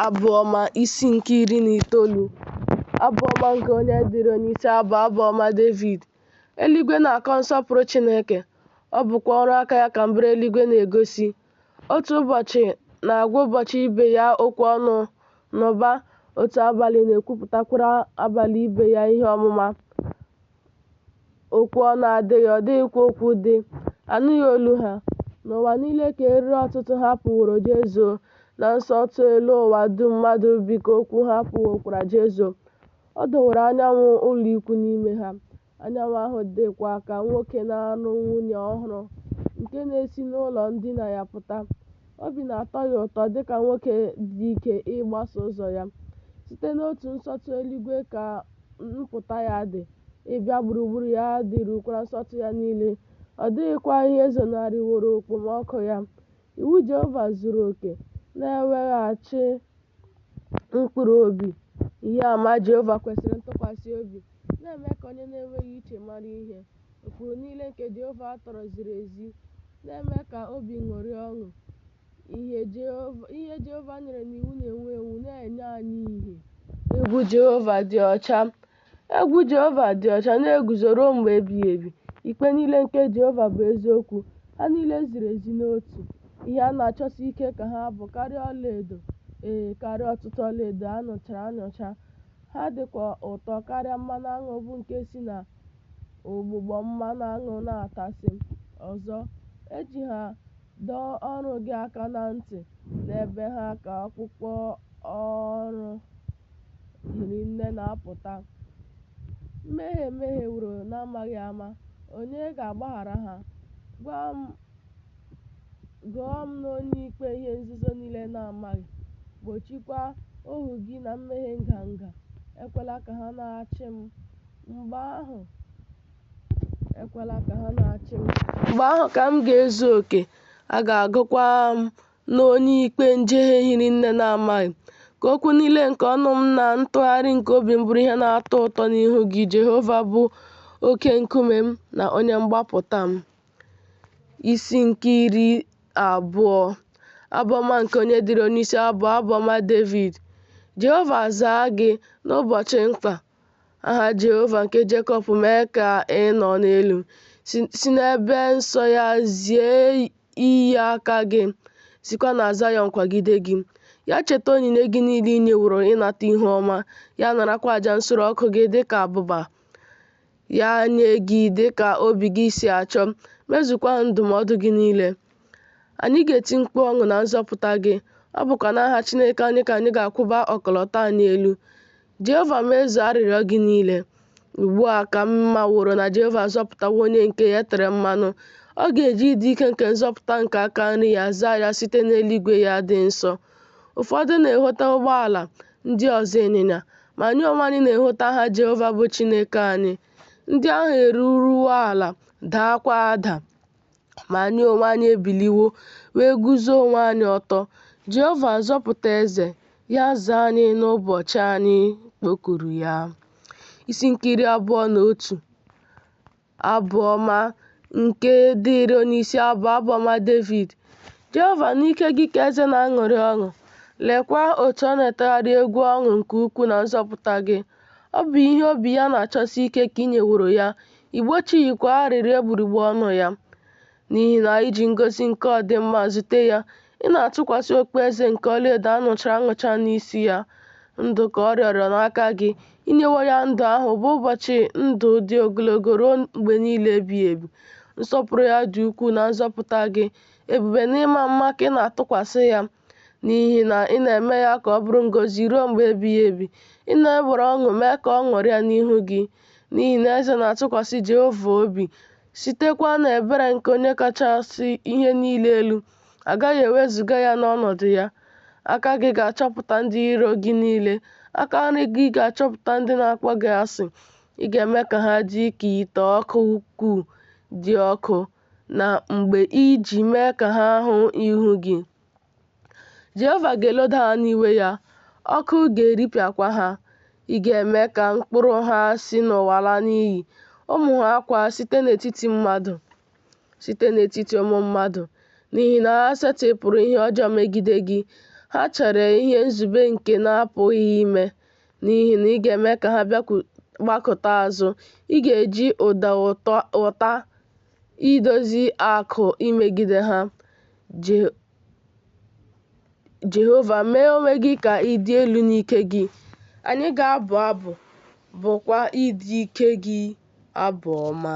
Abụ Ọma isi nke 19. Abụ ọma nke onye dịrị onyeisi abụ Abụ ọma Devid. Eluigwe na-akọ nsọpụrụ Chineke, ọ bụkwa ọrụ aka ya ka mbara eluigwe na-egosi. Otu ụbọchị na-agwa ụbọchị ibe ya okwu ọnụ n'ụba, otu abalị na-ekwupụtakwara abalị ibe ya ihe ọmụma. Okwu ọ na-adịghị, ọ dịghịkwa okwu dị, anụghị olu ha. N'ụwa niile ka eriri ọtụtụ ha pụworo jezuo, na nsọtụ elu ụwa dum mmadụ bi ka okwu ha pụwokwara jezuo. Ọ dọwara anyanwụ ụlọ ikwu n'ime ha. Anyanwụ ahụ dịkwa ka nwoke na-alụ nwunye ọhụrụ, nke na-esi n'ụlọ ndina ya pụta. Obi na-atọ ya ụtọ dịka nwoke dị ike ịgbaso ụzọ ya. Site n'otu nsọtụ eluigwe ka mpụta ya dị, ịbịa gburugburu ya dịrukwara nsọtụ ya niile. Ọ dịghịkwa ihe zonarịworo okpomọkụ ya. Iwu Jehova zuru oke, na-eweghachi mkpụrụ obi. Ihe àmà Jehova kwesịrị ntụkwasị obi, na-eme ka onye na-enweghị uche mara ihe. Ụkpụrụ niile nke Jehova tọrọ ziri ezi, na-eme ka obi ṅụrịa ọṅụ. Ihe Jehova nyere n'iwu na-enwu enwu, na-enye anyị ìhè. Egwu Jehova dị ọcha. Egwu Jehova dị ọcha, na-eguzo ruo mgbe ebighị ebi. Ikpe niile nke Jehova bụ eziokwu, ha niile ziri ezi n'otu. Ihe a na-achọsi ike ka ha bụ karịa ọlaedo, karịa ọtụtụ ọlaedo a nụchara anụcha. Ha dịkwa ụtọ karịa mmanụ aṅụ bụ nke si na ụgbụgbọ mmanụ aṅụ na-atasị. Ọzọ, eji ha dọọ ọrụ gị aka na ntị, n'ebe ha ka ọkpụkpọ ọrụ hiri nne na-apụta. Mmehie mehieworo n'amaghị ama, onye ga-agbaghara ha? Gụọ m n'onye ikpe ihe nzuzo niile na-amaghị. Gbochikwa ohu gị na mmehie nganga. Ekwela ka ha na-achị m. Mgbe ahụ ka m ga-ezu oke, a ga-agụkwa m n'onye ikpe njehie hiri nne na-amaghị. Ka okwu niile nke ọnụ m na ntụgharị nke obi m bụrụ ihe na-atọ ụtọ n'ihu gị, Jehova, bụ oke nkume m na onye mgbapụta m. Isi nke 20. Abụ ọma nke onye dịrị onyeisi abụ Abụ ọma Devid. Jehova zaa gị n'ụbọchị mkpa. Aha Jehova nke Jekọb mee ka ị nọ n'elu. Si n'ebe nsọ ya zie iyi aka gị, sikwa na Zayọn kwagide gị. Ya cheta onyinye gị niile i nyeworo ịnata ihu ọma. Ya narakwa àjà nsure ọkụ gị dịka abụba. Ya nye gị dịka obi gị si achọ, mezukwa ndụmọdụ gị niile. Anyị ga-eti mkpu ọṅụ na nzọpụta gị. Ọ bụkwa n'aha Chineke anyị ka anyị ga-akwụba ọkọlọtọ anyị elu. Jehova mezuo arịrịọ gị niile. Ugbu a ka m maworo na Jehova azọpụtawo onye nke ya tere mmanụ. Ọ ga-eji ịdị ike nke nzọpụta nke aka nri ya zaa ya site n'eluigwe ya dị nsọ. Ụfọdụ na-ehota ụgbọala, ndị ọzọ ịnyịnya, ma anyị onwe anyị na-ehota aha Jehova bụ Chineke anyị. Ndị ahụ eruruwo ala, daakwa ada, ma anyị onwe anyị ebiliwo, wee guzo onwe anyị ọtọ. Jehova zọpụta eze, ya zaa anyị n'ụbọchị anyị kpọkuru ya. Isi nke 21. Abụ ọma nke dịrị onyeisi abụ Abụ ọma Devid. Jehova, n'ike gị ka eze na-aṅụrị ọṅụ. Lekwa otu ọ na-etegharị egwu ọṅụ nke ukwuu na nzọpụta gị. Ọ bụ ihe obi ya na-achọsi ike ka i nyeworo ya. I gbochighịkwa arịrịọ egbugbere ọnụ ya. N'ihi na iji ngosi nke ọdịmma zute ya, ị na-atụkwasị okpueze nke ọlaedo a nụchara anụcha n'isi ya. Ndụ ka ọ rịọrọ n'aka gị, inyewo ya ndụ ahụ bụ ụbọchị ndụ dị ogologo ruo mgbe niile ebighị ebi. Nsọpụrụ ya dị ukwuu na nzọpụta gị, ebube na ịma mma ka ị na-atụkwasị ya. N'ihi na ị na-eme ya ka ọ bụrụ ngọzi ruo mgbe ebighị ebi. Ị na-ewere ọṅụ mee ka ọ ṅụrịa n'ihu gị. N'ihi na eze na-atụkwasị Jehova obi, sitekwa n'ebere nke onye kachasị ihe niile elu. Agaghị ewezuga ya n'ọnọdụ ya. Aka gị ga-achọpụta ndị iro gị niile. Aka nri gị ga-achọpụta ndị na-akpọ gị asị. Ị ga-eme ka ha dị ka ite ọkụ ukwuu dị ọkụ, na mgbe iji mee ka ha hụ ihu gị. Jehova ga-eloda ha n'iwe ya, ọkụ ga-eripịakwa ha. Ị ga-eme ka mkpụrụ ha si n'ụwa laa n'iyi, ụmụ ha kwa site n'etiti ụmụ mmadụ, n'ihi na ha setịpụrụ ihe ọjọọ megide gị. Ha chere ihe nzube nke na-apụghị ime, n'ihi na ị ga-eme ka ha gbakụta azụ. Ị ga-eji ụda ụta idozi akụ imegide ha. Jehova, mee onwe gị ka ị dị elu n'ike gị. Anyị ga-abụ abụ, bụkwa ịdị ike gị abụ ọma.